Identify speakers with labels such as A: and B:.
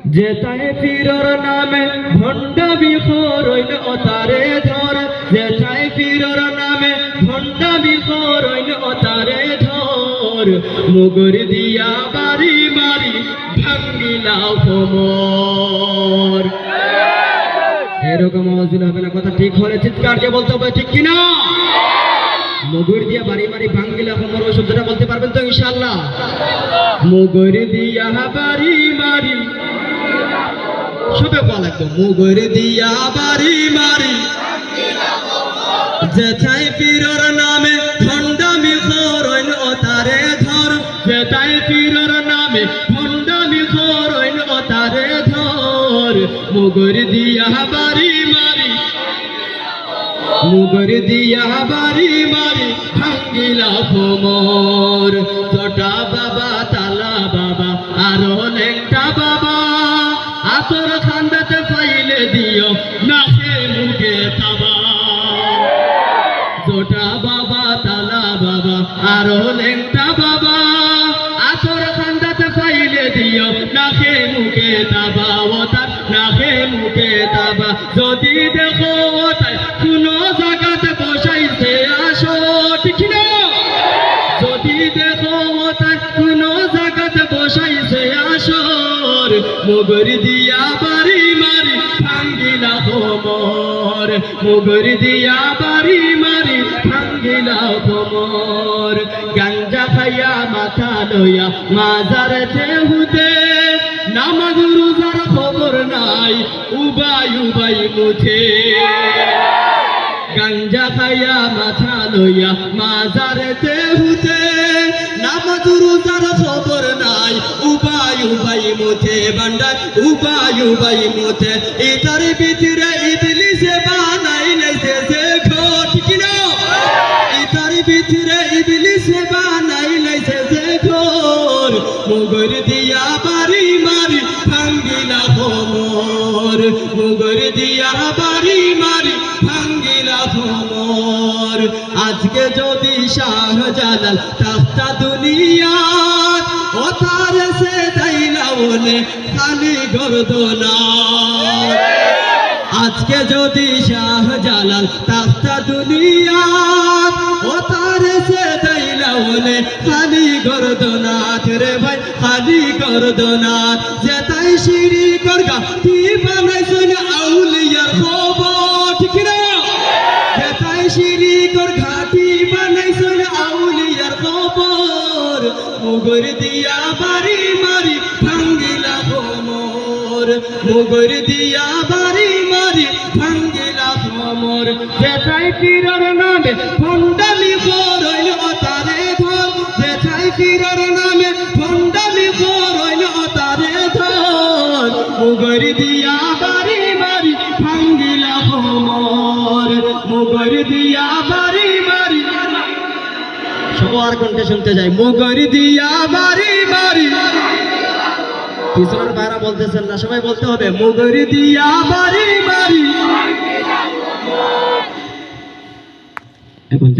A: যেতায় পীরর নামে ভণ্ডামি খোরইন ও তারে ধর, যেতায় পীরর নামে ভণ্ডামি খোরইন ও তারে ধর, মুগুর দিয়া বাড়ি মারি ভাঙ্গিলা কোমর। এরকম আওয়াজ দিলে হবে না, কথা ঠিক হলে চিৎকার দিয়ে বলতে হবে, ঠিক কিনা? মুগুর দিয়া বাড়ি মারি ভাঙ্গিলা কোমর, ওই শব্দটা বলতে পারবেন তো ইনশাআল্লাহ? মুগুর দিয়া বাড়ি মারি, সবে বলা একদম, মুগুর দিয়া বাড়ি মারি যেথায় পীরর নামে ভণ্ডামি খোরইন ও তারে ধর, যেথায় পীরর নামে ভণ্ডামি খোরইন ও তারে ধর, মুগুর দিয়া বাড়ি মারি, মুগুর দিয়া বাড়ি মারি ভাঙ্গিলা কোমর। জটা বাবা, তালা বাবা, আরো লেংটা বাবা, আতর খান্দাতে পাইলে দিও নাকে মুখে তাবা। জটা বাবা, তালা বাবা, আরো লেংটা বাবা, আতর খান্দাতে পাইলে দিও নাকে মুখে তাবা। ও তার নাকে মুখে তাবা, যদি দেখো তাই কোনো জায়গাতে বসাইছে আসো, ঠিক না? যদি দেখো তাই কোনো জায়গাতে বসাইছে আসর, মুগুর দিয়া বাড়ি মারি ভাঙ্গিলা কোমর, মুগুর দিয়া বাড়ি মারি ভাঙ্গিলা কোমর। গাঞ্জা খাইয়া মাথা লইয়া মাজারেতে হুতে, নামাজ রোজার খবর নাই উবাই উবাই মুছে। গাঞ্জা খাইয়া মাথা লইয়া মাজারেতে হুতে, নামাজ রোজার খবর নাই উবাই উবাই মুছে। বান্দার উবাই উবাই মুছে, এটার ভিতরে ইবলিসে বানাইলেছে যে ঘর, ঠিক না? এটার ভিতরে ইবলিসে বানাইলেছে যে ঘর, মুগুর দিয়া বাড়ি মারি ভাঙ্গিলা কোমর, মুগুর দিয়া বাড়ি মারি ভাঙ্গিলা কোমর। আজকে যদি শাহজালাল তাফতা দুনিয়াত, ও তার সে দাইলা বলে খালি গর্দনা। আজকে যদি শাহজালাল তাফতা দুনিয়াত, ও তার সে দাইলা বলে খালি গর্দনাথ রে ভাই, খালি গর্দনাথ। যেতাই শিরিকর গাতি বানাইছেন আউলিয়ার খবর, ঠিক না? যেতাই শিরিকর ঘাটি বানাইছেন আউলিয়ার খবর, মুগুর দিয়া বাড়ি মারি ভাঙ্গিলা কোমর, মুগুর দিয়া বাড়ি মারি ভাঙ্গিলা কোমর। যেতাই পীরর নামে ভণ্ডামি খোরইন ও তারে ধর, যেতাই পীরর নামে ভণ্ডামি খোরইন ও তারে ধর, মুগুর দিয়া বাড়ি মারি ভাঙ্গিলা কোমর, মুগুর দিয়া বাড়ি মারি। সবার কণ্ঠে শুনতে যাই, মুগুর দিয়া বাড়ি মারি। পিছনের ভাইরা বলতেছেন না, সবাই বলতে হবে, মুগুর দিয়া বাড়ি মারি। এখন